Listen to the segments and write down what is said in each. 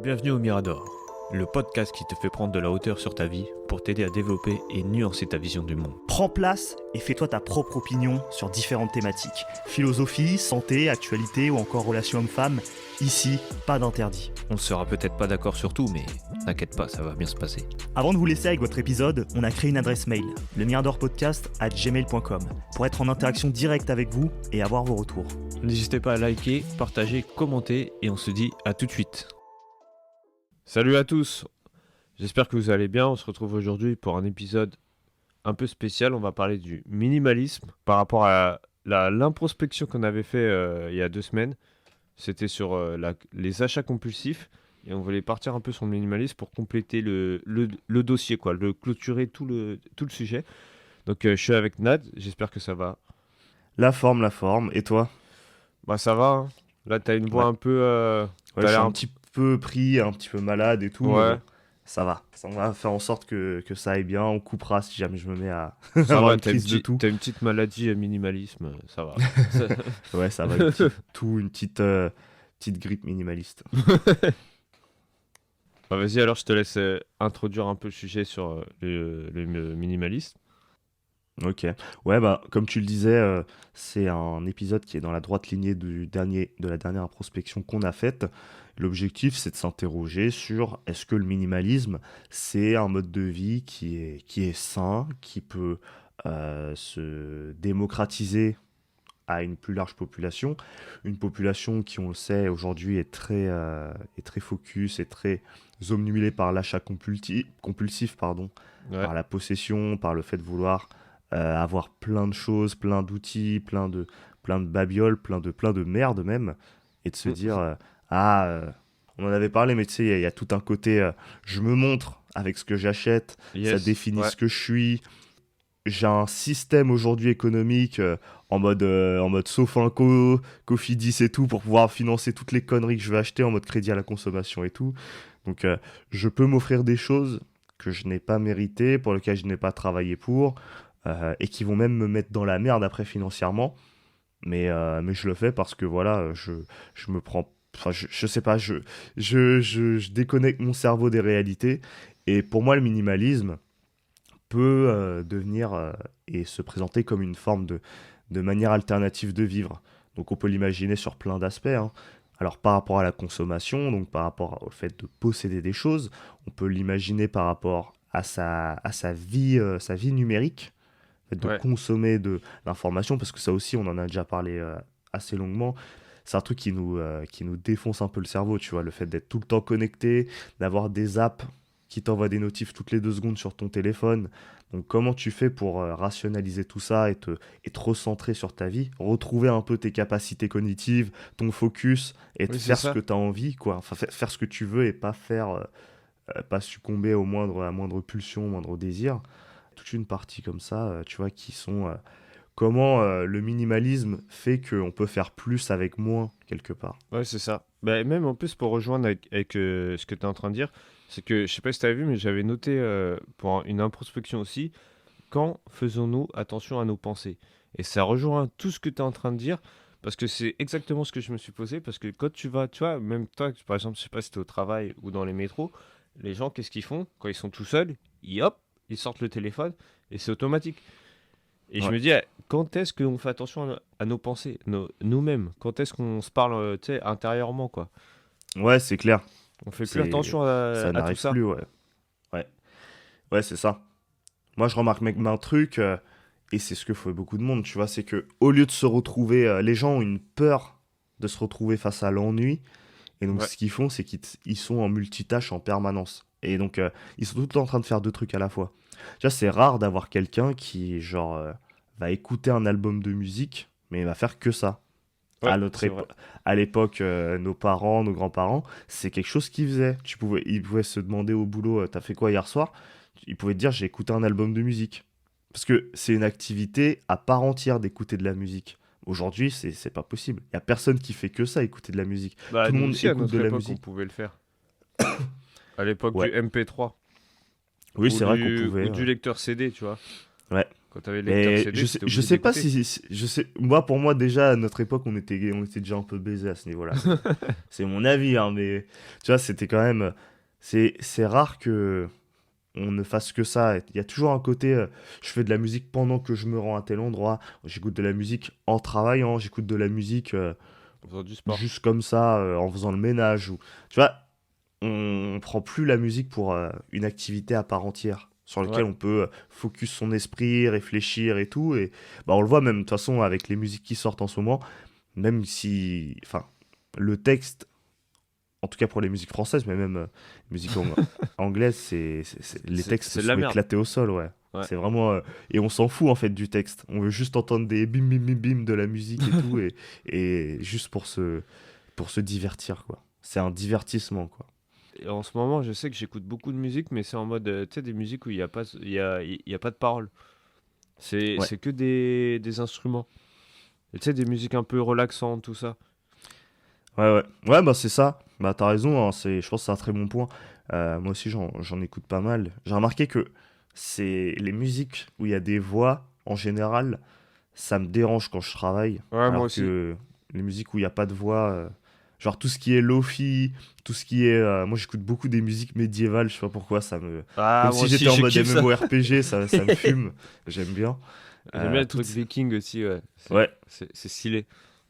Bienvenue au Mirador, le podcast qui te fait prendre de la hauteur sur ta vie pour t'aider à développer et nuancer ta vision du monde. Prends place et fais-toi ta propre opinion sur différentes thématiques. Philosophie, santé, actualité ou encore relations hommes-femmes. Ici, pas d'interdit. On ne sera peut-être pas d'accord sur tout, mais t'inquiète pas, ça va bien se passer. Avant de vous laisser avec votre épisode, on a créé une adresse mail, lemiradorpodcast@gmail.com, pour être en interaction directe avec vous et avoir vos retours. N'hésitez pas à liker, partager, commenter et on se dit à tout de suite. Salut à tous, j'espère que vous allez bien. On se retrouve aujourd'hui pour un épisode un peu spécial. On va parler du minimalisme par rapport à l'introspection qu'on avait fait il y a 2 semaines. C'était sur les achats compulsifs et on voulait partir un peu sur le minimalisme pour compléter le dossier, quoi, clôturer tout le sujet. Donc je suis avec Nad, j'espère que ça va. La forme, et toi? Bah ça va, hein. Là t'as une voix un peu... Ouais, je suis un petit peu pris, un petit peu malade et tout. Ouais. Ça va, on va faire en sorte que ça aille bien. On coupera si jamais je me mets à Ça avoir va, une crise de tout. t'as une petite maladie minimalisme, ça va. Ouais, ça va, une petite grippe minimaliste. Bah, vas-y, alors je te laisse introduire un peu le sujet sur le minimalisme. Ok. Ouais, bah, comme tu le disais, c'est un épisode qui est dans la droite lignée de la dernière introspection qu'on a faite. L'objectif, c'est de s'interroger sur est-ce que le minimalisme, c'est un mode de vie qui est sain, qui peut se démocratiser à une plus large population. Une population qui, on le sait, aujourd'hui est très focus, est très omnibulée par l'achat compulsif, Ouais. par la possession, par le fait de vouloir avoir plein de choses, plein d'outils, plein de babioles, plein de merde même, et de se dire on en avait parlé, mais tu sais, il y a tout un côté je me montre avec ce que j'achète, Yes, ça définit ouais. ce que je suis. J'ai un système aujourd'hui économique en mode Sofinco, Cofidis et tout, pour pouvoir financer toutes les conneries que je vais acheter en mode crédit à la consommation et tout. Donc je peux m'offrir des choses que je n'ai pas méritées, pour lesquelles je n'ai pas travaillé pour, et qui vont même me mettre dans la merde après financièrement. Mais je le fais parce que voilà, je me prends... Enfin, je sais pas, je déconnecte mon cerveau des réalités. Et pour moi, le minimalisme peut devenir et se présenter comme une forme de manière alternative de vivre. Donc on peut l'imaginer sur plein d'aspects, hein. Alors par rapport à la consommation, donc par rapport au fait de posséder des choses, on peut l'imaginer par rapport à sa vie numérique, le fait de Ouais. consommer de l'information, parce que ça aussi on en a déjà parlé assez longuement. C'est un truc qui nous défonce un peu le cerveau, tu vois, le fait d'être tout le temps connecté, d'avoir des apps qui t'envoient des notifs toutes les 2 secondes sur ton téléphone. Donc comment tu fais pour rationaliser tout ça et te recentrer sur ta vie, retrouver un peu tes capacités cognitives, ton focus, et Oui, faire c'est ça. ce que tu as envie, quoi. Enfin, faire ce que tu veux et pas pas succomber à moindre pulsion, au moindre désir. Toute une partie comme ça, tu vois, qui sont comment le minimalisme fait qu'on peut faire plus avec moins, quelque part. Ouais, c'est ça. Bah, même en plus, pour rejoindre avec ce que tu es en train de dire, c'est que, je sais pas si tu as vu, mais j'avais noté pour une introspection aussi, quand faisons-nous attention à nos pensées? Et ça rejoint tout ce que tu es en train de dire, parce que c'est exactement ce que je me suis posé, parce que quand tu vas, tu vois, même toi, par exemple, je sais pas si tu es au travail ou dans les métros, les gens, qu'est-ce qu'ils font? Quand ils sont tout seuls, hop, ils sortent le téléphone, et c'est automatique. Et je Ouais, me dis, quand est-ce qu'on fait attention à nos pensées, nous-mêmes? Quand est-ce qu'on se parle, tu sais, intérieurement, quoi? ouais, c'est clair. On fait plus C'est attention Ça à tout n'arrive ça. plus, ouais. Ouais, ouais, c'est ça. Moi, je remarque même un truc, et c'est ce que fait beaucoup de monde, tu vois, c'est que au lieu de se retrouver, les gens ont une peur de se retrouver face à l'ennui, et donc Ouais, ce qu'ils font, c'est qu'ils sont en multitâche en permanence. Et donc, ils sont tout le temps en train de faire 2 trucs à la fois. Tu vois, c'est rare d'avoir quelqu'un qui, genre, va écouter un album de musique, mais il va faire que ça. ouais, c'est vrai. À l'époque, nos parents, nos grands-parents, c'est quelque chose qu'ils faisaient. Ils pouvaient se demander au boulot, t'as fait quoi hier soir? Ils pouvaient te dire, j'ai écouté un album de musique. Parce que c'est une activité à part entière d'écouter de la musique. Aujourd'hui, c'est pas possible. Il y a personne qui fait que ça, écouter de la musique. Bah, Tout le nous monde aussi, à écoute de notre la époque, on musique. pouvait le faire. À l'époque du Ouais. MP3 Oui, c'est vrai qu'on ou pouvait. du lecteur CD, tu vois. Ouais. Quand t'avais le lecteur Mais CD, t'étais je obligé sais pas d'écouter. si, je sais, moi pour moi déjà à notre époque on était déjà un peu baisé à ce niveau-là. C'est mon avis, hein, mais tu vois c'était quand même, c'est rare que on ne fasse que ça. Il y a toujours un côté, je fais de la musique pendant que je me rends à tel endroit. J'écoute de la musique en travaillant, j'écoute de la musique En faisant du sport. juste comme ça en faisant le ménage ou, tu vois, on prend plus la musique pour une activité à part entière sur Ouais. laquelle on peut focus son esprit, réfléchir et tout. Et bah, on le voit même de toute façon avec les musiques qui sortent en ce moment, même si, enfin, le texte, en tout cas pour les musiques françaises, mais même musique anglaise, les textes C'est de la sont merde. éclatés au sol, ouais. Ouais. C'est vraiment. Et on s'en fout en fait du texte. On veut juste entendre des bim bim bim bim de la musique et tout, et juste pour se divertir, quoi. C'est un divertissement, quoi. Et en ce moment, je sais que j'écoute beaucoup de musique, mais c'est en mode, tu sais, des musiques où il y a pas, il y a pas de paroles. Ouais. C'est que des instruments. Et tu sais, des musiques un peu relaxantes, tout ça. Ouais, ouais. Ouais, bah c'est ça. Bah t'as raison, hein, je pense que c'est un très bon point. Moi aussi, j'en écoute pas mal. J'ai remarqué que c'est les musiques où il y a des voix, en général, ça me dérange quand je travaille. Ouais, moi Alors aussi. que les musiques où il n'y a pas de voix, genre tout ce qui est lofi, tout ce qui est... moi j'écoute beaucoup des musiques médiévales, je sais pas pourquoi, ça me... Ah, Même moi si aussi, j'étais en je mode kiffe ça. MMORPG, ça me fume, j'aime bien. J'aime bien les trucs Toutes... vikings aussi, ouais. Ouais, C'est stylé.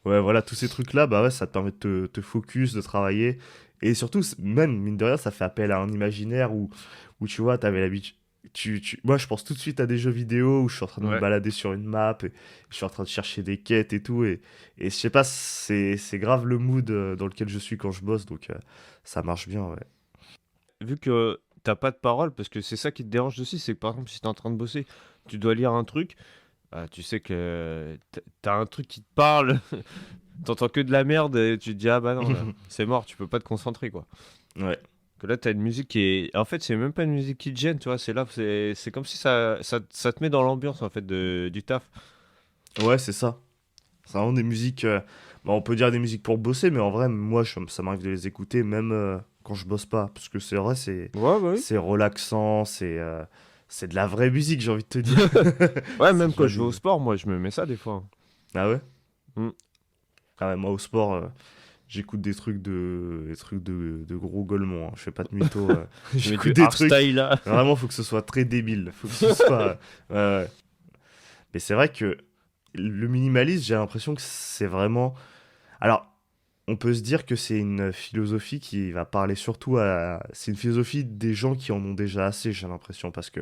ouais, voilà, tous ces trucs-là, bah ouais, ça te permet de te focus, de travailler. Et surtout, même, mine de rien, ça fait appel à un imaginaire où tu vois, t'avais l'habitude. Moi, je pense tout de suite à des jeux vidéo où je suis en train de me Ouais. balader sur une map et je suis en train de chercher des quêtes et tout. Et je sais pas, c'est grave le mood dans lequel je suis quand je bosse, donc ça marche bien, ouais. Vu que t'as pas de parole, parce que c'est ça qui te dérange aussi, c'est que par exemple, si t'es en train de bosser, tu dois lire un truc, bah, tu sais que t'as un truc qui te parle, t'entends que de la merde, et tu te dis, ah bah non, là, c'est mort, tu peux pas te concentrer, quoi. Ouais, Que là, t'as une musique qui est. En fait, c'est même pas une musique qui te gêne, tu vois, c'est là, c'est comme si ça te met dans l'ambiance, en fait, du taf. ouais, c'est ça. C'est vraiment des musiques, bah, on peut dire des musiques pour bosser, mais en vrai, moi, ça m'arrive de les écouter même quand je bosse pas. Parce que c'est vrai, Ouais, bah oui. c'est relaxant, c'est de la vraie musique, j'ai envie de te dire. Ouais, C'est même quand pas je vais au des... sport, moi, je me mets ça des fois. Ah ouais? Mm. Ah ouais, moi au sport, j'écoute des trucs de gros golemons, hein. Je fais pas de mytho. Je mets J'écoute du des trucs. hardstyle là. Vraiment, faut que ce soit très débile. Faut que ce soit. Ouais, ouais. Mais c'est vrai que le minimalisme, j'ai l'impression que c'est vraiment. Alors, on peut se dire que c'est une philosophie qui va parler surtout à... C'est une philosophie des gens qui en ont déjà assez, j'ai l'impression, parce que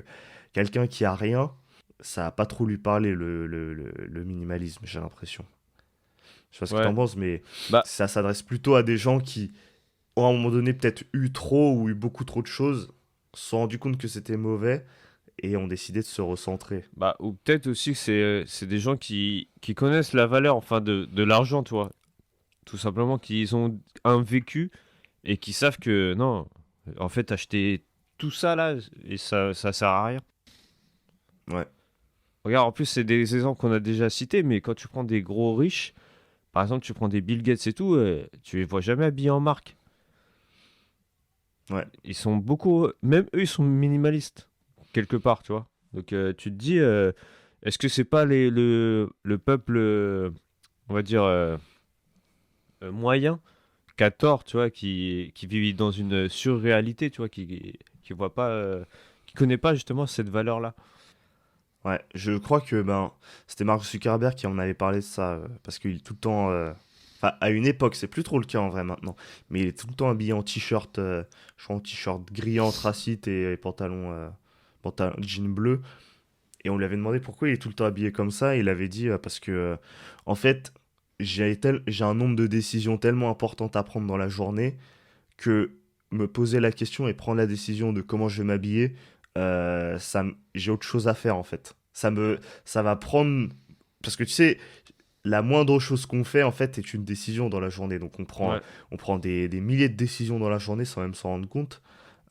quelqu'un qui a rien, ça va pas trop lui parler, le minimalisme, j'ai l'impression. Je sais pas ce que Ouais. t'en penses, mais Bah, ça s'adresse plutôt à des gens qui ont à un moment donné peut-être eu trop ou eu beaucoup trop de choses, se sont rendus compte que c'était mauvais et ont décidé de se recentrer. bah, ou peut-être aussi que c'est des gens qui connaissent la valeur, enfin, de l'argent, tu vois. Tout simplement qu'ils ont un vécu et qui savent que non, en fait, acheter tout ça là, et ça sert à rien. Ouais, Regarde, en plus, c'est des exemples qu'on a déjà cités, mais quand tu prends des gros riches, par exemple, tu prends des Bill Gates et tout, tu les vois jamais habillés en marque. ouais, Ils sont beaucoup, même eux, ils sont minimalistes, quelque part, tu vois. Donc, tu te dis, est-ce que c'est pas le peuple, on va dire, moyen, qui a tort, tu vois, qui vit dans une surréalité, tu vois, qui voit pas, qui connaît pas justement cette valeur-là. ouais. Je crois que ben, c'était Mark Zuckerberg qui en avait parlé de ça, parce qu'il est tout le temps. Enfin, à une époque, c'est plus trop le cas en vrai maintenant, mais il est tout le temps habillé en t-shirt, je crois en t-shirt gris anthracite et pantalon, pantalon jean bleu. Et on lui avait demandé pourquoi il est tout le temps habillé comme ça. Et il avait dit parce que, en fait, j'ai un nombre de décisions tellement importantes à prendre dans la journée que me poser la question et prendre la décision de comment je vais m'habiller, j'ai autre chose à faire en fait. Ça va prendre. Parce que tu sais, la moindre chose qu'on fait en fait est une décision dans la journée. Donc Ouais. on prend des milliers de décisions dans la journée sans même s'en rendre compte.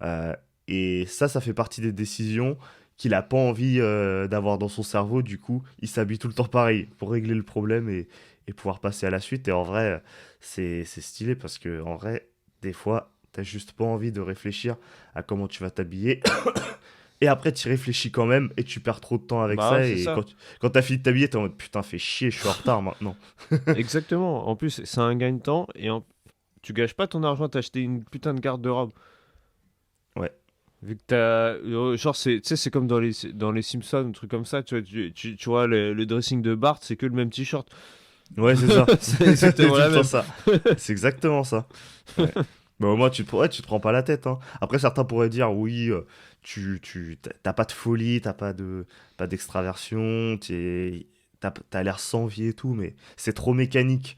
Euh, et ça fait partie des décisions qu'il a pas envie d'avoir dans son cerveau. Du coup, il s'habille tout le temps pareil pour régler le problème et pouvoir passer à la suite. Et en vrai, c'est stylé parce que en vrai, des fois, t'as juste pas envie de réfléchir à comment tu vas t'habiller. Et après, tu réfléchis quand même et tu perds trop de temps avec Bah ouais, ça. c'est Et ça. quand t'as fini de t'habiller, t'es en mode putain, fais chier, je suis en retard maintenant. Exactement. En plus, c'est un gain de temps tu gâches pas ton argent à t'acheter une putain de garde-robe. Ouais, Vu que t'as. Genre, tu sais, c'est comme dans les Simpsons, un truc comme ça. Tu vois, le dressing de Bart, c'est que le même t-shirt. ouais, c'est ça. C'est C'est tout exactement la le temps même. ça. C'est exactement ça. Ouais. Bah, au moins, ouais, tu te prends pas la tête, hein. Après, certains pourraient dire, oui, t'as pas de folie, pas d'extraversion, t'as l'air sans vie et tout, mais c'est trop mécanique.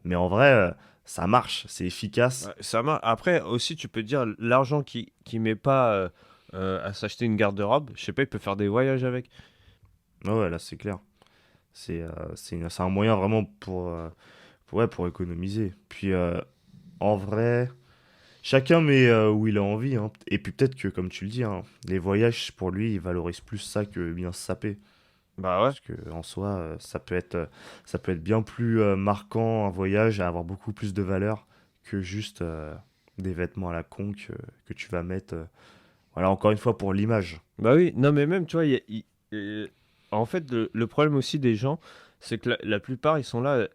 Mais en vrai, ça marche, c'est efficace. Ouais, ça marche. Après, aussi, tu peux dire, l'argent qui met pas à s'acheter une garde-robe, je sais pas, il peut faire des voyages avec. Ouais, ouais, là, c'est clair. C'est un moyen vraiment ouais, pour économiser. Puis, en vrai, chacun met où il a envie, hein. Et puis peut-être que, comme tu le dis, hein, les voyages, pour lui, il valorise plus ça que bien se saper. Bah ouais. Parce que en soi, ça peut être bien plus marquant un voyage à avoir beaucoup plus de valeur que juste des vêtements à la con que tu vas mettre. Voilà, encore une fois pour l'image. Bah oui, non, mais même, tu vois, en fait, le problème aussi des gens, c'est que la plupart, ils sont là.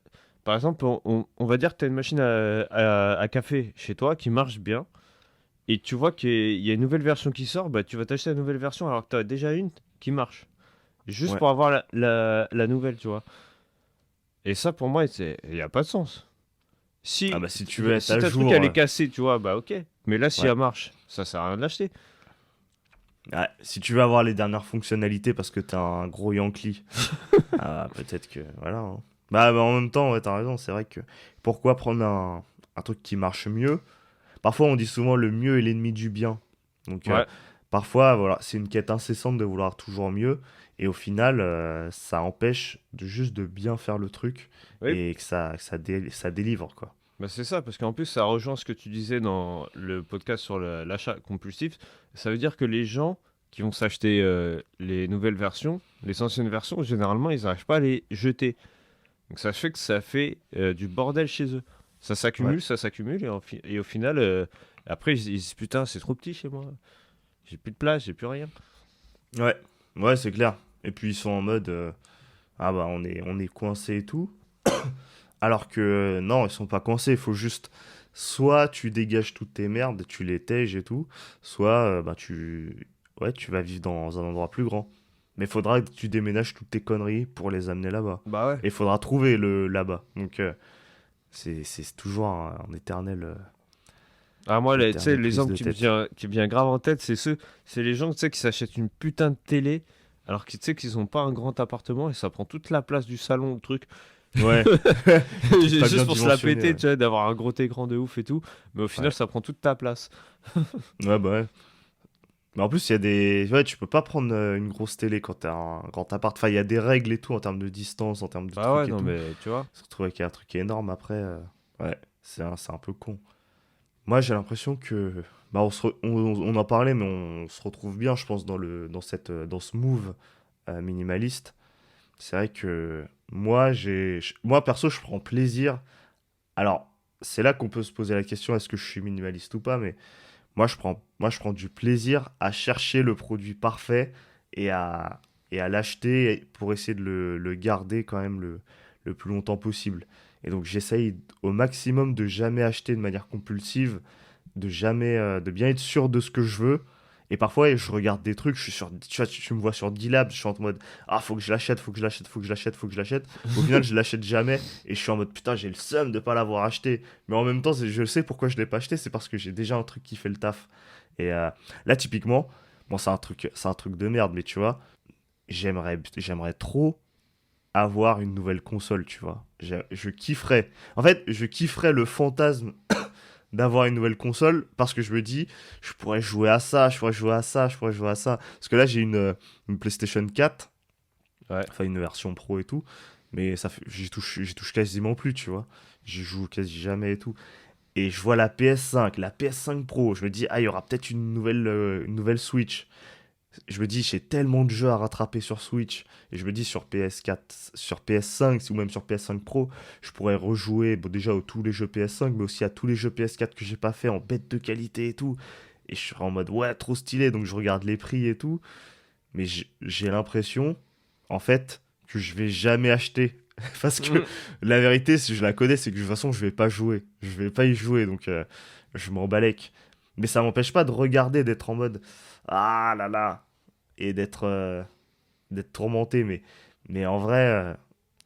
Par exemple, on va dire que tu as une machine à café chez toi qui marche bien, et tu vois qu'il y a une nouvelle version qui sort, bah tu vas t'acheter la nouvelle version alors que tu as déjà une qui marche. Juste Ouais. pour avoir la nouvelle, tu vois. Et ça, pour moi, il n'y a pas de sens. Ah Si, bah si tu veux être si à ta truc, jour, elle est cassée, tu vois, bah ok. Mais là, si ouais. elle marche, ça sert à rien de l'acheter. Ouais, si tu veux avoir les dernières fonctionnalités parce que t'es un gros Yankee, ah, peut-être que voilà, hein. Bah, en même temps, ouais, t'as raison. C'est vrai que pourquoi prendre un truc qui marche mieux? Parfois, on dit souvent le mieux est l'ennemi du bien. Donc, Ouais. parfois, voilà, c'est une quête incessante de vouloir toujours mieux. Et au final, ça empêche juste de bien faire le truc Oui, et que ça délivre, quoi. bah c'est ça, parce qu'en plus, ça rejoint ce que tu disais dans le podcast sur l'achat compulsif. Ça veut dire que les gens qui vont s'acheter les nouvelles versions, les anciennes versions, généralement, ils n'arrivent pas à les jeter. Donc ça fait que ça fait du bordel chez eux. Ouais, Ça s'accumule, et au final, après, ils se disent, putain, c'est trop petit chez moi. J'ai plus de place, j'ai plus rien. ouais, ouais, c'est clair. Et puis, ils sont en mode, ah bah, on est coincé et tout. Alors que non, ils sont pas coincés. Il faut juste soit tu dégages toutes tes merdes, tu les tèges et tout, soit bah, ouais, tu vas vivre dans un endroit plus grand. Mais il faudra que tu déménages toutes tes conneries pour les amener là-bas. Bah ouais. Et il faudra trouver le là-bas. Donc c'est toujours un Ah, moi, tu sais, éternel prise l'exemple de tête. qui me vient grave en tête, c'est les gens, tu sais, qui s'achètent une putain de télé, alors qu'ils, tu sais, qu'ils ont pas un grand appartement et ça prend toute la place du salon, le truc. Ouais, un truc pas bien Juste pour se la dimensionné. péter, Ouais, tu vois, d'avoir un gros écran de ouf et tout. Mais au final, ouais, ça prend toute ta place. ouais, bah ouais. Mais en plus, il y a des. Ouais, tu peux pas prendre une grosse télé quand t'as un grand appart. Enfin, il y a des règles et tout en termes de distance, en termes de Bah ouais, trucs et non, tout. mais tu vois. Se retrouver avec un truc énorme après, ouais, c'est un peu con. Moi, j'ai l'impression que. Bah, on en parlait, mais on se retrouve bien, je pense, dans ce move minimaliste. C'est vrai que moi, perso, je prends plaisir. Alors, c'est là qu'on peut se poser la question, est-ce que je suis minimaliste ou pas, mais moi, je prends du plaisir à chercher le produit parfait et à l'acheter pour essayer de le garder quand même le plus longtemps possible. Et donc, j'essaye au maximum de jamais acheter de manière compulsive, de bien être sûr de ce que je veux. Et parfois, je regarde des trucs, je suis sur, tu vois, tu me vois sur 10 labs, je suis en mode, ah, faut que je l'achète, faut que je l'achète, faut que je l'achète, faut que je l'achète. Au final, je l'achète jamais et je suis en mode, putain, j'ai le seum de pas l'avoir acheté. Mais en même temps, je sais pourquoi je l'ai pas acheté, c'est parce que j'ai déjà un truc qui fait le taf. Et là, typiquement, bon, c'est un truc de merde, mais tu vois, j'aimerais trop avoir une nouvelle console, tu vois. Je kifferais. En fait, je kifferais le fantasme d'avoir une nouvelle console parce que je me dis, je pourrais jouer à ça, je pourrais jouer à ça, je pourrais jouer à ça. Parce que là, j'ai une PlayStation 4, Ouais. enfin une version pro et tout, mais j'y touche quasiment plus, tu vois. J'y joue quasi jamais et tout. Et je vois la PS5 Pro, je me dis, ah, il y aura peut-être une nouvelle Switch. Je me dis, j'ai tellement de jeux à rattraper sur Switch. Et je me dis, sur PS4, sur PS5 ou même sur PS5 Pro, je pourrais rejouer bon, déjà tous les jeux PS5, mais aussi à tous les jeux PS4 que j'ai pas fait en bête de qualité et tout. et je serai en mode ouais, trop stylé, donc je regarde les prix et tout, mais j'ai l'impression, en fait, que je vais jamais acheter. Parce que la vérité, si je la connais, c'est que de toute façon, je vais pas jouer. Je vais pas y jouer, donc je m'en balèque. Mais ça m'empêche pas de regarder, d'être en mode ah là là, et d'être tourmenté. Mais en vrai,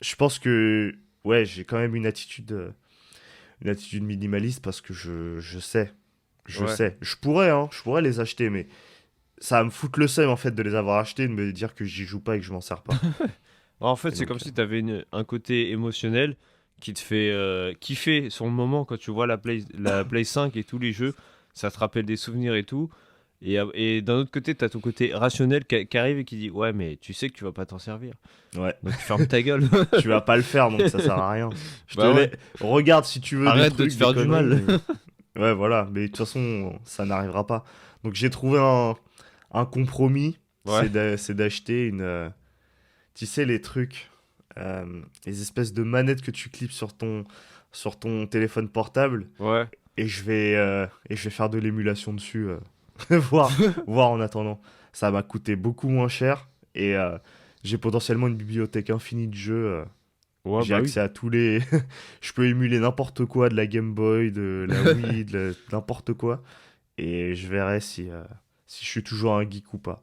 je pense que ouais, j'ai quand même une attitude minimaliste parce que je sais. Je Ouais. sais. Je pourrais les acheter, mais ça va me foutre le seum en fait de les avoir achetés, de me dire que j'y joue pas et que je m'en sers pas. En fait, Et c'est donc, comme si tu avais un côté émotionnel qui te fait kiffer sur le moment quand tu vois la Play 5 et tous les jeux. Ça te rappelle des souvenirs et tout. Et d'un autre côté, tu as ton côté rationnel qui arrive et qui dit ouais, mais tu sais que tu vas pas t'en servir. ouais, Donc ferme ta gueule. tu vas pas le faire, donc ça sert à rien. Je te Bah ouais, regarde si tu veux des arrête de te trucs, des faire du conneries, mal. mais ouais, voilà. Mais de toute façon, ça n'arrivera pas. Donc j'ai trouvé un compromis, Ouais, c'est d'acheter tu sais, les trucs, les espèces de manettes que tu clips sur ton téléphone portable, ouais. et je vais faire de l'émulation dessus, voir en attendant. Ça m'a coûté beaucoup moins cher, et j'ai potentiellement une bibliothèque infinie de jeux. Ouais, J'ai bah oui. accès à tous les. Je peux émuler n'importe quoi, de la Game Boy, de la Wii, n'importe quoi, et je verrai si je suis toujours un geek ou pas.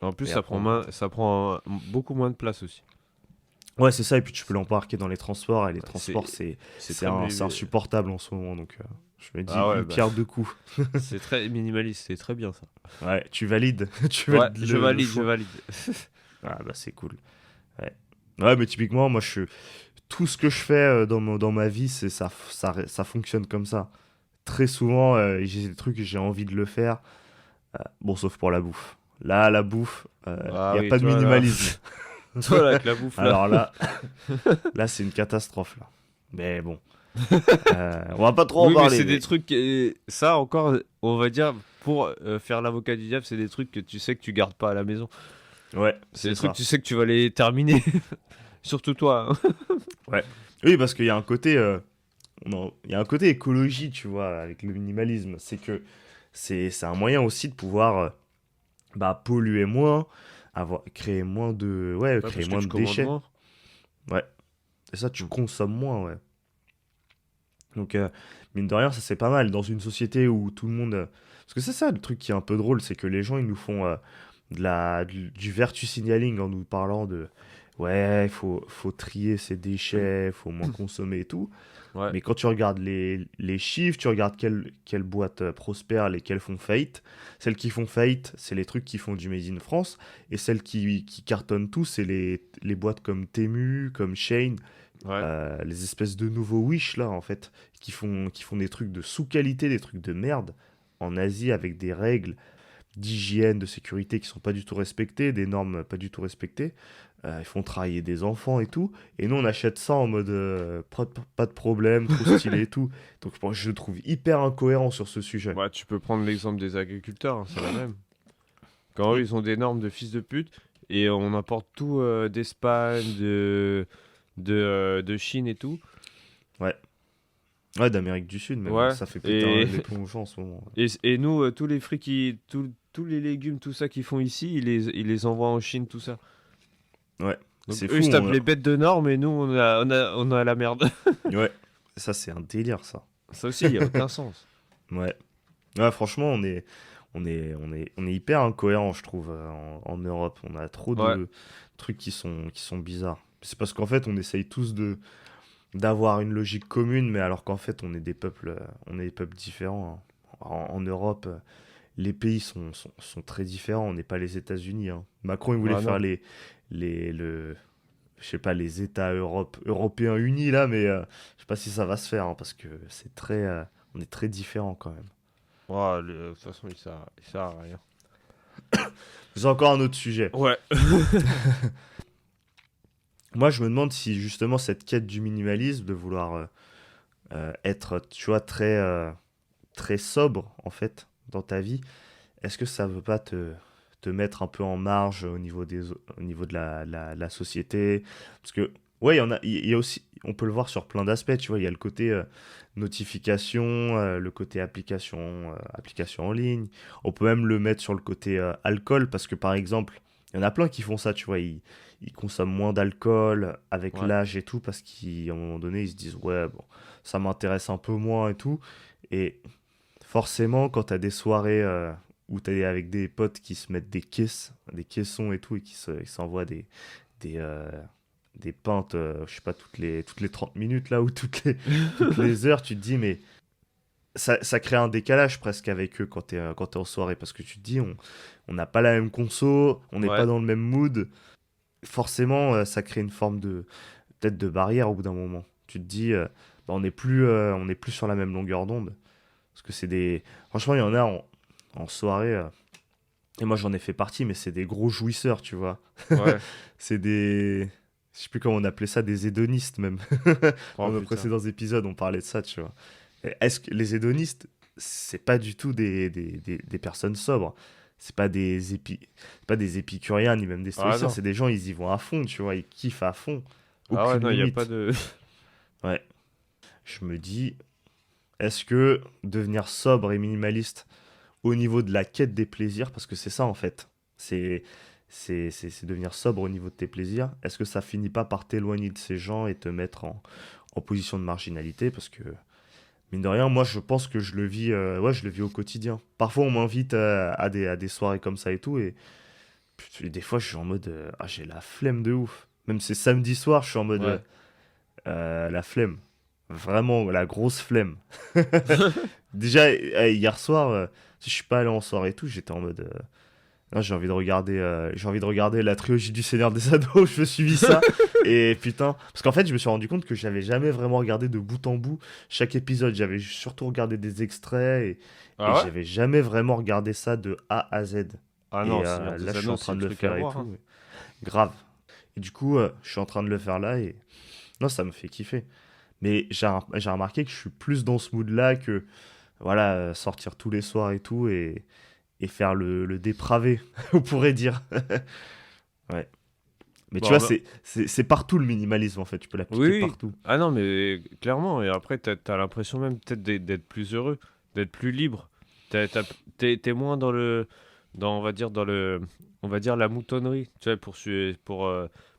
En plus, Et après, on verra. ça prend beaucoup moins de place aussi. Ouais, c'est ça, et puis tu peux l'embarquer dans les transports, et les transports, C'est c'est c'est insupportable en ce moment, donc je me dis Ah ouais, une bah pierre deux coups. c'est très minimaliste, c'est très bien ça. Ouais, tu valides, tu Ouais, valides je le valide, je choix. valide. Ah bah c'est cool. Ouais. Ouais, mais typiquement, tout ce que je fais dans ma vie, ça fonctionne comme ça. Très souvent, j'ai des trucs que j'ai envie de le faire, bon, sauf pour la bouffe. Là, la bouffe, il Ah n'y a oui, pas de toi là, minimalisme. toi là avec la bouffe là. Alors là, là c'est une catastrophe, là. Mais bon. On va pas trop en Oui, mais parler, c'est des mais trucs ça encore on va dire pour faire l'avocat du diable, c'est des trucs que tu sais que tu gardes pas à la maison. ouais, C'est c'est des trucs que ça. tu sais que tu vas les terminer. Surtout toi. Hein. Ouais. Oui, parce qu'il y a un côté, il y a un côté écologie, tu vois, avec le minimalisme. C'est que c'est un moyen aussi de pouvoir bah, polluer moins, Ouais, créer parce que moins tu de commandes déchets. moins. Ouais. Et ça, tu Mm. consommes moins, ouais. Donc, mine de rien, ça c'est pas mal dans une société où tout le monde. Parce que c'est ça le truc qui est un peu drôle, c'est que les gens ils nous font du virtue signaling en nous parlant de ouais, faut trier ses déchets, faut moins consommer et tout. Ouais. Mais quand tu regardes les chiffres, tu regardes quelles boîtes prospèrent, lesquelles font faillite. Celles qui font faillite, c'est les trucs qui font du Made in France. Et celles qui cartonnent tous, c'est les boîtes comme Temu, comme Shein, Ouais. les espèces de nouveaux Wish là en fait, qui font des trucs de sous-qualité, des trucs de merde en Asie avec des règles d'hygiène, de sécurité qui sont pas du tout respectées, des normes pas du tout respectées. Ils font travailler des enfants et tout. Et nous on achète ça en mode pas de problème, trop stylé et tout. Donc moi, je le trouve hyper incohérent sur ce sujet. Bah, tu peux prendre l'exemple des agriculteurs, hein, c'est la même. Quand eux, Mm. ils ont des normes de fils de pute et on importe tout d'Espagne, de Chine et tout. Ouais. Ouais, d'Amérique du Sud même. Ouais. Ça fait péter Et, les plombs aux gens en ce moment. et nous, tous les fruits tous les légumes, tout ça qu'ils font ici, ils les envoient en Chine, tout ça. Ouais. Donc C'est eux, ils fou. se tapent les bêtes de normes et nous, on a la merde. Ouais. Ça, c'est un délire, ça. Ça aussi, il n'y a aucun sens. Ouais. Ouais, franchement, on est hyper incohérent, je trouve, en Europe. On a trop Ouais. de trucs qui sont bizarres. C'est parce qu'en fait, on essaye tous d'avoir une logique commune, mais alors qu'en fait, on est des peuples différents. Hein. En Europe, les pays sont très différents. On n'est pas les États-Unis. Hein. Macron, il voulait Ah faire non. je sais pas, les États européens unis là, mais je sais pas si ça va se faire, hein, parce que on est très différents quand même. Ouais, de toute façon, il sert à rien. C'est encore un autre sujet. Ouais. Moi, je me demande si justement cette quête du minimalisme, de vouloir être, tu vois, très sobre en fait dans ta vie, est-ce que ça veut pas te mettre un peu en marge au niveau de la société? Parce que Ouais, il y a aussi, on peut le voir sur plein d'aspects, tu vois, il y a le côté notification, le côté application en ligne. On peut même le mettre sur le côté alcool, parce que par exemple, il y en a plein qui font ça, tu vois, ils consomment moins d'alcool avec Ouais. l'âge et tout, parce qu'à un moment donné, ils se disent, ouais, bon, ça m'intéresse un peu moins et tout. Et forcément, quand tu as des soirées où tu es avec des potes qui se mettent des caissons et tout, et qui s'envoient des, euh, des pintes, je sais pas, toutes les 30 minutes là, ou toutes les heures, tu te dis, mais ça crée un décalage presque avec eux quand t'es en soirée, parce que tu te dis, on n'a pas la même conso, on n'est pas Ouais. dans le même mood. Forcément, ça crée une forme peut-être de barrière au bout d'un moment. Tu te dis, bah, on n'est plus sur la même longueur d'onde. Parce que c'est des. Franchement, il y en a en soirée. Et moi, j'en ai fait partie, mais c'est des gros jouisseurs, tu vois. Ouais. C'est des. Je sais plus comment on appelait ça, des hédonistes même. Oh Dans nos putain. précédents épisodes, on parlait de ça, tu vois. Et est-ce que les hédonistes, c'est pas du tout des personnes sobres. C'est pas des épicuriens ni même des Ah stoïciens. non. C'est des gens, ils y vont à fond, tu vois. Ils kiffent à fond. Ah ouais, Aucune non, il n'y a pas limite. de. Ouais. Je me dis, est-ce que devenir sobre et minimaliste au niveau de la quête des plaisirs, parce que c'est ça en fait, c'est c'est devenir sobre au niveau de tes plaisirs, est-ce que ça finit pas par t'éloigner de ces gens et te mettre en position de marginalité? Parce que, mine de rien, moi je pense que je le vis au quotidien. Parfois on m'invite à des soirées comme ça et tout, et des fois je suis en mode, ah j'ai la flemme de ouf. Même c'est samedi soir, je suis en mode, Ouais. la flemme. Vraiment, la grosse flemme. Déjà, hier soir, si je suis pas allé en soirée et tout, j'étais en mode. Non, j'ai envie de regarder la trilogie du Seigneur des Anneaux. Je me suis mis ça. Et putain. Parce qu'en fait, je me suis rendu compte que j'avais jamais vraiment regardé de bout en bout chaque épisode. J'avais surtout regardé des extraits et Ah ouais? j'avais jamais vraiment regardé ça de A à Z. Ah non, Et Seigneur là, des je suis Anneaux, en c'est train le de le truc à faire et voir, hein. tout. Grave. Et du coup, je suis en train de le faire là et. Non, ça me fait kiffer. Mais j'ai remarqué que je suis plus dans ce mood-là que voilà, sortir tous les soirs et tout et faire le dépravé, on pourrait dire. Ouais. Mais tu vois, Bon, bah, c'est partout le minimalisme en fait, tu peux oui, l'appliquer oui. partout. Ah non, mais clairement. Et après, t'as l'impression même peut-être d'être plus heureux, d'être plus libre. T'es moins dans le. On va dire, on va dire la moutonnerie. Tu vois,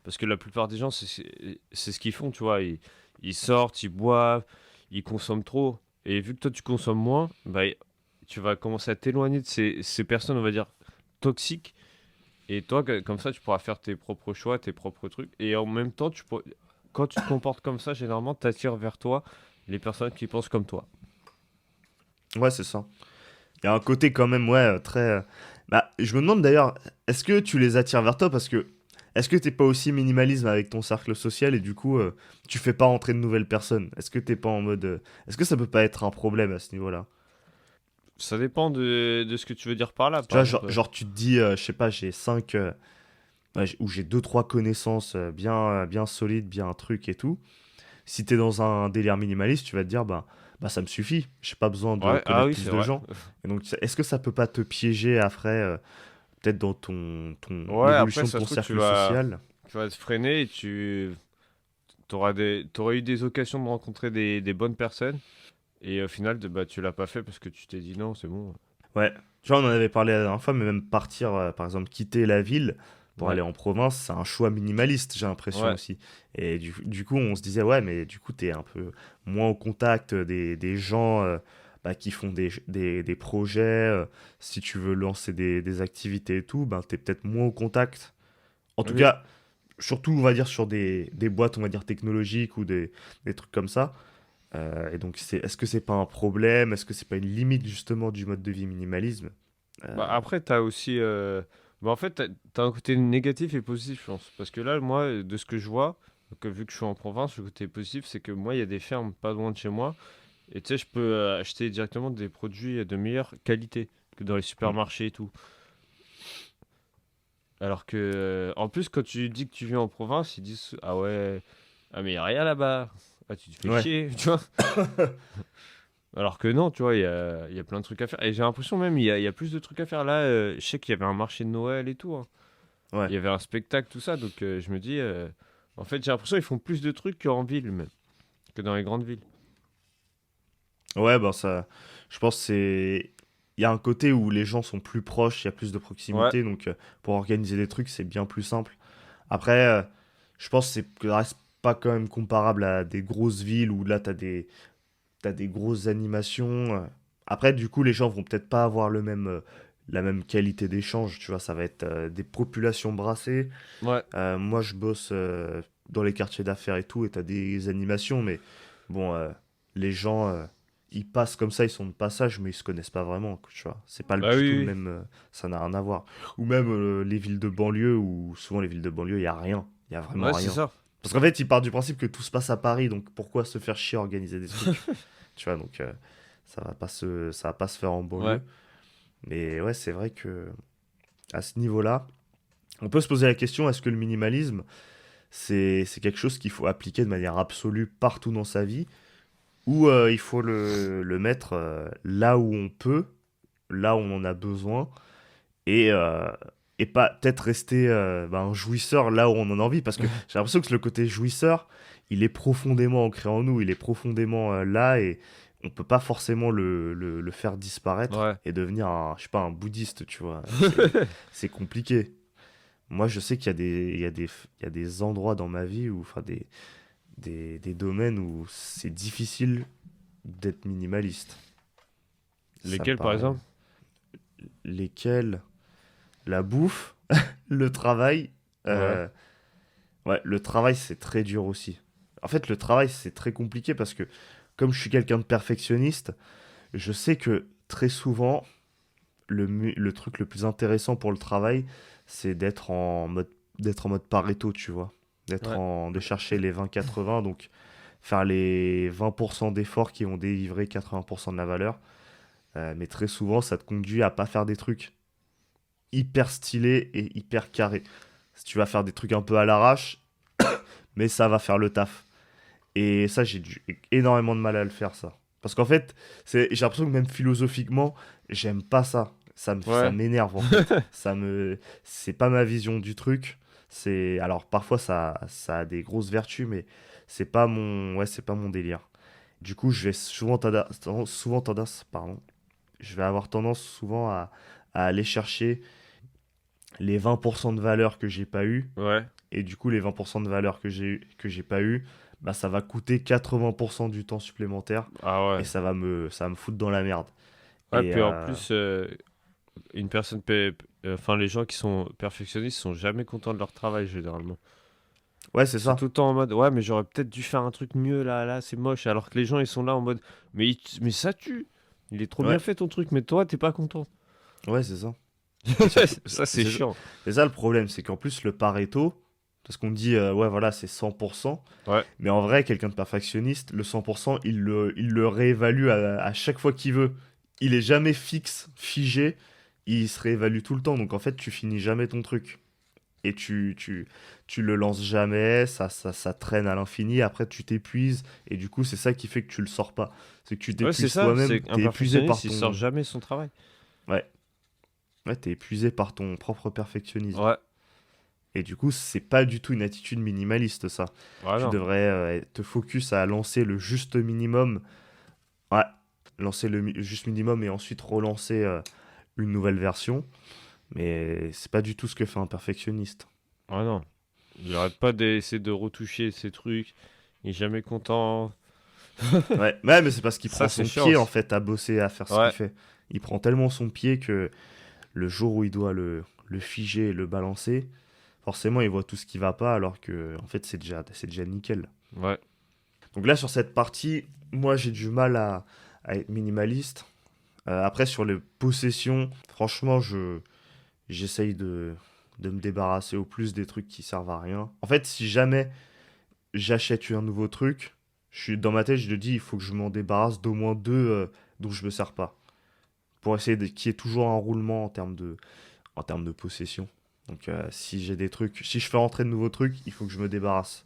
parce que la plupart des gens, c'est ce qu'ils font, tu vois. Ils sortent, ils boivent, ils consomment trop. Et vu que toi, tu consommes moins, bah, tu vas commencer à t'éloigner de ces personnes, on va dire, toxiques. Et toi, comme ça, tu pourras faire tes propres choix, tes propres trucs. Et en même temps, quand tu te comportes comme ça, généralement, tu attires vers toi les personnes qui pensent comme toi. Ouais, c'est ça. Il y a un côté quand même, ouais, très. Bah, je me demande d'ailleurs, est-ce que tu les attires vers toi parce que. Est-ce que t'es pas aussi minimalisme avec ton cercle social et du coup, tu fais pas rentrer de nouvelles personnes? Est-ce que t'es pas en mode. Est-ce que ça peut pas être un problème à ce niveau-là? Ça dépend de ce que tu veux dire par là, Tu par vois, exemple. genre, tu te dis, je sais pas, j'ai 5. Ouais, ou j'ai deux, trois connaissances bien solides, bien un truc et tout. Si t'es dans un délire minimaliste, tu vas te dire, bah ça me suffit, j'ai pas besoin de Ouais, ah connaître oui, plus c'est de vrai. gens. Et donc, est-ce que ça peut pas te piéger après, peut-être dans Ouais, après, l'évolution de ça se ton trouve, cercle social? tu vas te freiner et t'auras eu des occasions de rencontrer des bonnes personnes. Et au final, bah, tu l'as pas fait parce que tu t'es dit non, c'est bon. Ouais, tu vois, on en avait parlé la dernière fois, mais même partir, par exemple, quitter la ville pour Ouais, aller en province, c'est un choix minimaliste, j'ai l'impression ouais. aussi. Et du coup, on se disait, ouais, mais du coup, t'es un peu moins au contact des gens bah, qui font des projets. Si tu veux lancer des activités et tout, ben, t'es peut-être moins au contact. En tout Oui. cas, surtout, on va dire, sur des boîtes, on va dire, technologiques ou des trucs comme ça. Et donc, est-ce que c'est pas un problème? Est-ce que c'est pas une limite justement du mode de vie minimalisme? Euh, Bah, après, t'as aussi. Bah, en fait, t'as un côté négatif et positif, je pense. Parce que là, moi, de ce que je vois, donc, vu que je suis en province, le côté positif, c'est que moi, il y a des fermes pas loin de chez moi. Et tu sais, je peux acheter directement des produits de meilleure qualité que dans les hmm. supermarchés et tout. Alors que, en plus, quand tu dis que tu vis en province, ils disent ah ouais, ah mais y a rien là-bas. Ah, tu te fais Ouais, chier, tu vois. Alors que non, tu vois, il y a plein de trucs à faire. Et j'ai l'impression même, il y a plus de trucs à faire. Là, je sais qu'il y avait un marché de Noël et tout, hein. ouais. Il y avait un spectacle, tout ça. Donc, je me dis, En fait, j'ai l'impression qu'ils font plus de trucs qu'en ville, même, que dans les grandes villes. Ouais, ben ça, je pense que c'est... Il y a un côté où les gens sont plus proches, il y a plus de Ouais, proximité, donc pour organiser des trucs, c'est bien plus simple. Après, je pense que ça reste pas quand même comparable à des grosses villes où là, t'as des grosses animations. Après, du coup, les gens vont peut-être pas avoir la même qualité d'échange, tu vois, ça va être des populations brassées. ouais. Moi, je bosse dans les quartiers d'affaires et tout, et t'as des animations, mais bon, les gens, ils passent comme ça, ils sont de passage, mais ils se connaissent pas vraiment, quoi, tu vois. C'est pas Bah du tout le oui, même, ça n'a rien à voir. Ou même les villes de banlieue, où souvent les villes de banlieue, il y a rien, il y a oui. vraiment Ouais, c'est rien. ça. Parce qu'en fait, ils partent du principe que tout se passe à Paris, donc pourquoi se faire chier à organiser des trucs, tu vois, donc ça va pas se faire en Ouais. banlieue. Mais ouais, c'est vrai que à ce niveau-là, on peut se poser la question, est-ce que le minimalisme, c'est quelque chose qu'il faut appliquer de manière absolue partout dans sa vie, ou il faut le mettre là où on peut, là où on en a besoin, et, euh, et pas peut-être rester un jouisseur là où on en a envie, parce que j'ai l'impression que le côté jouisseur, il est profondément ancré en nous, il est profondément là, et on peut pas forcément le faire disparaître Ouais. et devenir je sais pas, un bouddhiste, tu vois. C'est compliqué. Moi, je sais qu'il y a il y a des endroits dans ma vie, où, enfin des domaines où c'est difficile d'être minimaliste. Ça me Lesquels, par paraît. exemple? Lesquels? La bouffe, le travail. Ouais. euh, Ouais, le travail, c'est très dur aussi. En fait, le travail, c'est très compliqué parce que, comme je suis quelqu'un de perfectionniste, je sais que très souvent, le truc le plus intéressant pour le travail, c'est d'être en mode Pareto, tu vois. Ouais. De chercher les 20-80, donc faire les 20% d'efforts qui vont délivrer 80% de la valeur. Mais très souvent, ça te conduit à pas faire des trucs hyper stylés et hyper carrés. Si tu vas faire des trucs un peu à l'arrache, mais ça va faire le taf. Et ça, énormément de mal à le faire, ça. Parce qu'en fait, j'ai l'impression que même philosophiquement, j'aime pas ça. Ça Ouais. m'énerve, en fait. C'est pas ma vision du truc. Alors parfois, ça a des grosses vertus, mais c'est pas mon délire. Du coup, je vais souvent tendance, pardon, je vais avoir tendance souvent à aller chercher les 20% de valeur que j'ai pas eu. Ouais. Et du coup, les 20% de valeur que j'ai pas eu, bah, ça va coûter 80% du temps supplémentaire. Ah Et ouais. ça va me foutre dans la merde. Ouais, Et puis en plus, une personne, enfin, les gens qui sont perfectionnistes sont jamais contents de leur travail, généralement. ouais, c'est Ils sont ça. tout le temps en mode, ouais, mais j'aurais peut-être dû faire un truc mieux là, c'est moche. Alors que les gens, ils sont là en mode, mais ça tue. Il est trop bien Ouais, fait ton truc, mais toi, t'es pas content. ouais, c'est ça. Et surtout, Ça, c'est c'est ça chiant. c'est ça le problème, c'est qu'en plus, le Pareto, parce qu'on dit, ouais, voilà, c'est 100%. Ouais. Mais en vrai, quelqu'un de perfectionniste, le 100%, il le réévalue à chaque fois qu'il veut. Il est jamais fixe, figé. Il se réévalue tout le temps. Donc en fait, tu finis jamais ton truc. Et tu le lances jamais, ça traîne à l'infini, après tu t'épuises, et du coup c'est ça qui fait que tu le sors pas. C'est que tu Ouais, c'est t'épuises ça. toi-même, C'est un t'es épuisé perfectionniste, par il sort ton... jamais son travail. Ouais, ouais, t'es épuisé par ton propre perfectionnisme. Ouais. Et du coup c'est pas du tout une attitude minimaliste ça. Ouais, Tu non. devrais te focus à lancer le juste minimum, ouais, lancer le juste minimum et ensuite relancer une nouvelle version. Mais c'est pas du tout ce que fait un perfectionniste. Ouais, non. Il arrête pas d'essayer de retoucher ces trucs. Il est jamais content. Ouais, mais c'est parce qu'il Ça, prend c'est son chiant pied en aussi. fait à bosser, à faire ce qu'il Ouais. fait. Il prend tellement son pied que le jour où il doit le figer et le balancer, forcément il voit tout ce qui va pas alors que en fait c'est déjà nickel. Ouais. Donc là sur cette partie, moi j'ai du mal à être minimaliste. Après sur les possessions, franchement j'essaye de me débarrasser au plus des trucs qui servent à rien. En fait si jamais j'achète un nouveau truc, dans ma tête je me dis il faut que je m'en débarrasse d'au moins deux dont je me sers pas. Pour essayer qu'il y ait toujours un roulement en termes de possession. Donc si j'ai des trucs, si je fais rentrer de nouveaux trucs, il faut que je me débarrasse.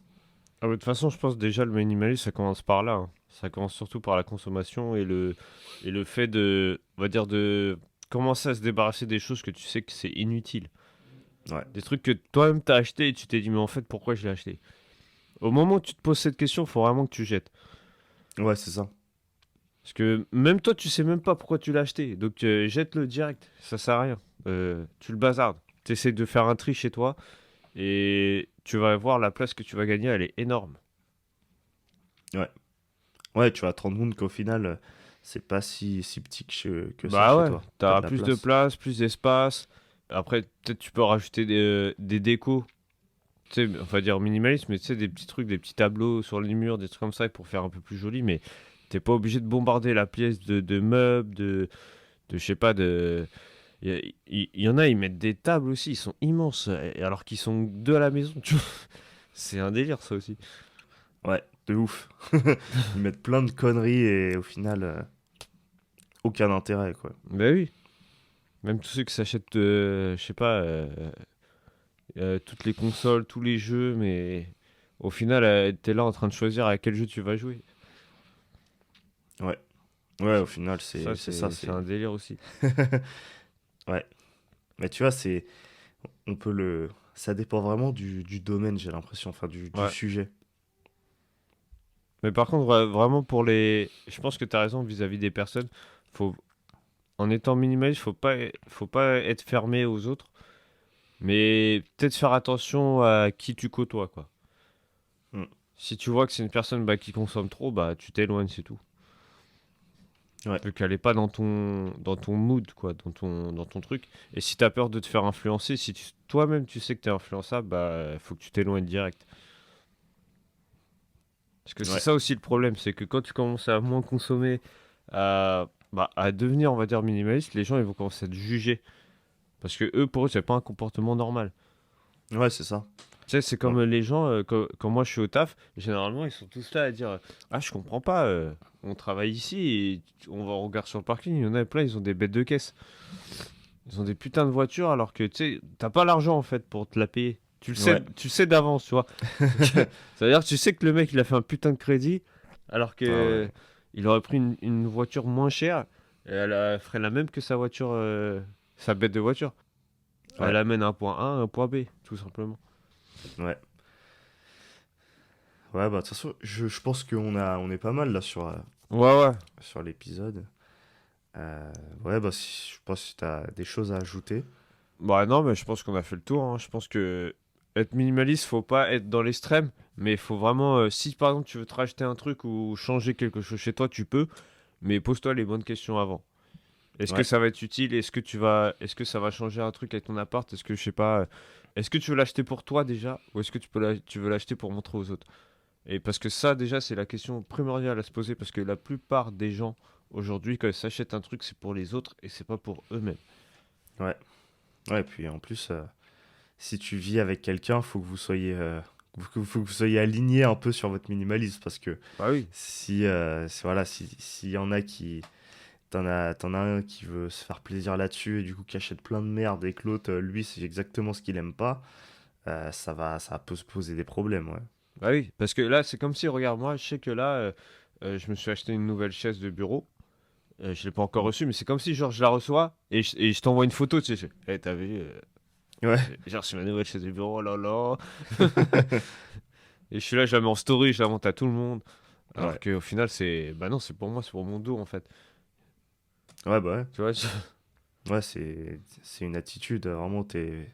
Ah, mais de toute façon, je pense déjà le minimalisme, ça commence par là, hein. Ça commence surtout par la consommation et le fait de, on va dire, de commencer à se débarrasser des choses que tu sais que c'est inutile. Ouais, Des trucs que toi-même t'as acheté et tu t'es dit, mais en fait, pourquoi je l'ai acheté? Au moment où tu te poses cette question, il faut vraiment que tu jettes. Ouais, c'est ça. Parce que même toi, tu sais même pas pourquoi tu l'as acheté. Donc jette-le direct, ça sert à rien. Tu le bazardes. Tu essaies de faire un tri chez toi et tu vas voir la place que tu vas gagner, elle est énorme. Ouais. Ouais, tu vas te rendre compte qu'au final, c'est pas si petit que ça Bah chez ouais, toi. T'as de t'auras la plus de place. place, plus d'espace. Après, peut-être tu peux rajouter des décos. Tu sais, on va dire minimaliste, mais tu sais, des petits trucs, des petits tableaux sur les murs, des trucs comme ça pour faire un peu plus joli. Mais t'es pas obligé de bombarder la pièce de meubles, de je sais pas, de. Il y en a, ils mettent des tables aussi, ils sont immenses, alors qu'ils sont deux à la maison, tu vois. C'est un délire, ça aussi. Ouais, de ouf. Ils mettent plein de conneries et au final, aucun intérêt, quoi. Bah oui. Même tous ceux qui s'achètent, je sais pas, toutes les consoles, tous les jeux, mais au final, t'es là en train de choisir à quel jeu tu vas jouer. Ouais. Ouais, au final, Ça, c'est ça, c'est c'est... un délire aussi. Ouais. Mais tu vois, c'est... On peut le... Ça dépend vraiment du domaine, j'ai l'impression, enfin, du Ouais. sujet. Mais par contre, vraiment pour les. Je pense que t'as raison vis-à-vis des personnes. Faut... En étant minimaliste, faut pas être fermé aux autres. Mais peut-être faire attention à qui tu côtoies, quoi. Hmm. Si tu vois que c'est une personne bah, qui consomme trop, bah tu t'éloignes, c'est tout. Ouais. Vu qu'elle est pas dans ton mood, quoi, dans ton truc. Et si t'as peur de te faire influencer, si toi-même tu sais que t'es influençable, bah faut que tu t'éloignes direct. Parce que c'est Ouais. ça aussi le problème, c'est que quand tu commences à moins consommer, à devenir, on va dire, minimaliste, les gens ils vont commencer à te juger. Parce que eux, pour eux, c'est pas un comportement normal. Ouais, c'est ça. Tu sais, c'est Ouais. comme les gens, quand moi je suis au taf, généralement ils sont tous là à dire ah, je comprends pas, on travaille ici et on regarde sur le parking, il y en a plein, ils ont des bêtes de caisse. Ils ont des putains de voitures alors que tu sais, t'as pas l'argent en fait pour te la payer. Ouais. Tu le sais d'avance, tu vois. C'est-à-dire que tu sais que le mec il a fait un putain de crédit alors Ah que ouais. il aurait pris une voiture moins chère et ferait la même que sa voiture, sa bête de voiture. Elle Ouais. amène un point A à un point B, tout simplement. Ouais. Ouais, bah, de toute façon, je pense on est pas mal, là, Ouais, ouais. sur l'épisode. Euh, ouais, bah, je pense que t'as des choses à ajouter. Bah non, mais je pense qu'on a fait le tour, hein. Je pense que être minimaliste, faut pas être dans l'extrême, mais il faut vraiment, si par exemple tu veux te racheter un truc ou changer quelque chose chez toi, tu peux, mais pose-toi les bonnes questions avant. Est-ce que Ouais. ça va être utile? Est-ce que ça va changer un truc avec ton appart? Est-ce que je sais pas, est-ce que tu veux l'acheter pour toi déjà, ou est-ce que tu veux l'acheter pour montrer aux autres? Et parce que ça déjà c'est la question primordiale à se poser parce que la plupart des gens aujourd'hui quand ils s'achètent un truc c'est pour les autres et c'est pas pour eux-mêmes. Ouais. Ouais, puis en plus, si tu vis avec quelqu'un, faut que vous soyez aligné un peu sur votre minimalisme parce que Bah oui. voilà, s'il y en a qui, t'en as un qui veut se faire plaisir là-dessus et du coup qui achète plein de merde et que l'autre, lui, c'est exactement ce qu'il aime pas, ça peut se poser des problèmes, ouais. Bah oui, parce que là, c'est comme si, regarde, moi, je sais que là, je me suis acheté une nouvelle chaise de bureau. Je l'ai pas encore Mm. reçue, mais c'est comme si, genre, je la reçois et je t'envoie une photo, tu sais. T'as vu, Ouais, j'ai reçu ma nouvelle chaise de bureau, oh là là. Et je suis là, je la mets en story, je la monte à tout le monde. Alors ouais, qu'au final, bah non, c'est pour moi, c'est pour mon dos, en fait. ouais, bah Tu vois, ouais, c'est une attitude, vraiment, t'es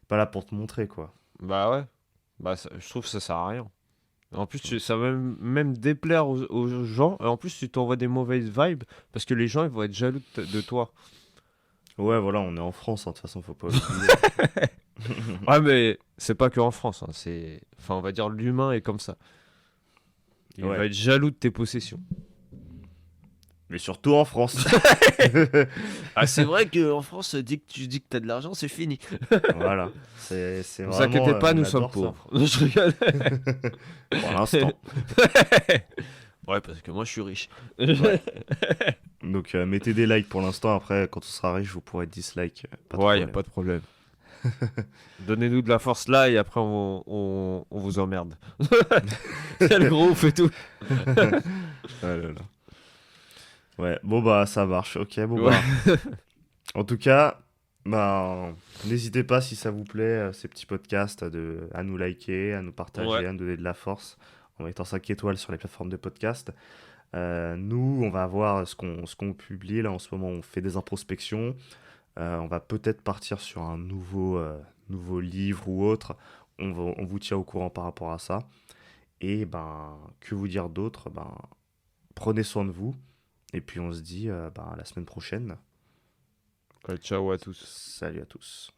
pas là pour te montrer, quoi. bah ouais. Bah, je trouve que ça sert à rien. En plus, ça va même déplaire aux gens. Et en plus, tu t'envoies des mauvaises vibes parce que les gens, ils vont être jaloux de toi. Ouais, voilà, on est en France, hein, de toute façon, faut pas l'oublier. Ouais, mais c'est pas que en France, hein, enfin, on va dire l'humain est comme ça. Il va Ouais, être jaloux de tes possessions. mais surtout en France. Ah, c'est vrai qu'en France, dès que tu dis que t'as de l'argent, c'est fini. Voilà, c'est Ne vous vraiment, inquiétez pas, on nous sommes adore ça. pauvres. Je rigole. Pour l'instant. Ouais, parce que moi, je suis riche. Ouais. Donc mettez des likes pour l'instant. Après, quand on sera riche, vous pourrez dislike. Pas de Ouais, y a problème. pas de problème. Donnez-nous de la force là et après, on vous emmerde. C'est le gros, on fait tout. Ah là là. Ouais, bon bah ça marche. Ok, bon Ouais. bah. En tout cas, Ben, n'hésitez pas si ça vous plaît, ces petits podcasts, à nous liker, à nous Ouais, partager, à nous donner de la force en mettant 5 étoiles sur les plateformes de podcast. Nous, on va voir ce qu'on publie là en ce moment. On fait des introspections. On va peut-être partir sur un nouveau livre ou autre. On vous tient au courant par rapport à ça. Et ben, que vous dire d'autre? Ben, prenez soin de vous. Et puis on se dit ben, à la semaine prochaine. ciao à tous. Salut à tous.